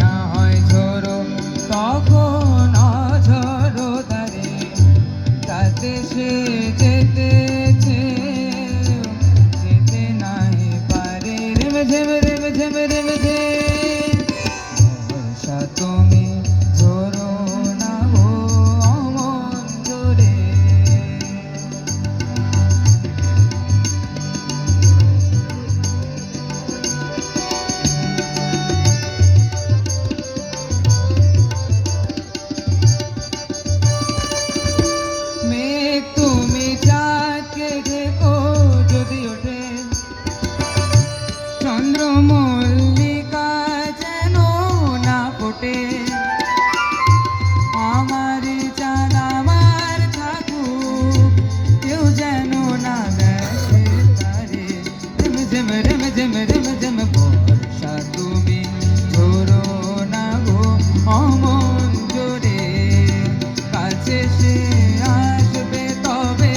না হয় ঝোড়ো তখন অঝোড়ো তারে তাতে সে যেতেছে যেতে নাই পারে রেম ঝেম রেম ঝেম রেম ঝে বর্ষা তুমি ঝোড়ো না গো অমন জোরে মেঘ তুমি চাঁদকে ঢেকো যদি ওঠে চন্দ্রমল্লিকা যেন না ফোটে আমার চাঁদ আমার থাকুক কেউ যেন না দেখে তারে রেম ঝেম রেম ঝেম রেম ঝেম বর্ষা তুমি ঝোড়ো না গো অমন জোরে কাছে সে আসবে তবে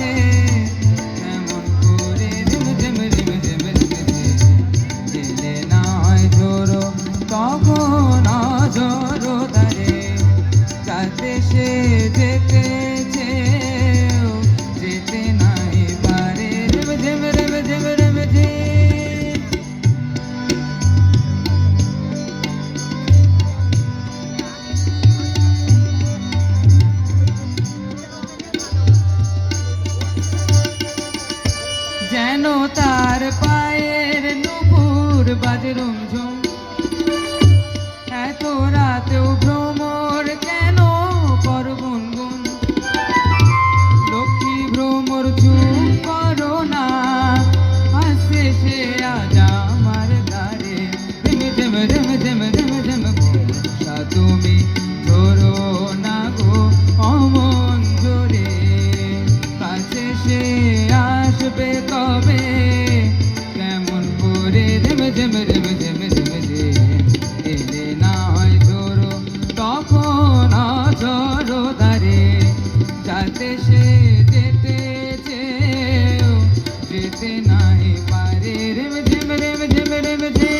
এমন করে রিম ঝিম রিম ঝিম রিম গেলে না হয় ঝোড়ো তখন অঝোড়ো তারে যাতে সে যেতেছে যেতে নাই পারে রিম ঝিম রিম ঝিম রিম ঝিম যেন তার পায়ের নুপুর বাজে রুমঝুম এত রাতেও ভ্রমর কেন কর গুনগুন লক্ষ্মী ভ্রমর চুপ করো না আসে সে আজ আমার দ্বারে রেম ঝেম রেম ঝেম রেম ঝেম বর্ষা তুমি ঝোড়ো না গো অমন জোরে কাছে সে আসবে কবে কেমন করে রেম ঝেম রেম ঝেম রেম ঝে এলে না হয় ঝোড়ো তখন অঝোড়ো তারে যাতে সে যেতেছে যেতে নাই পারে রেম ঝেম রেম ঝেম রেম ঝে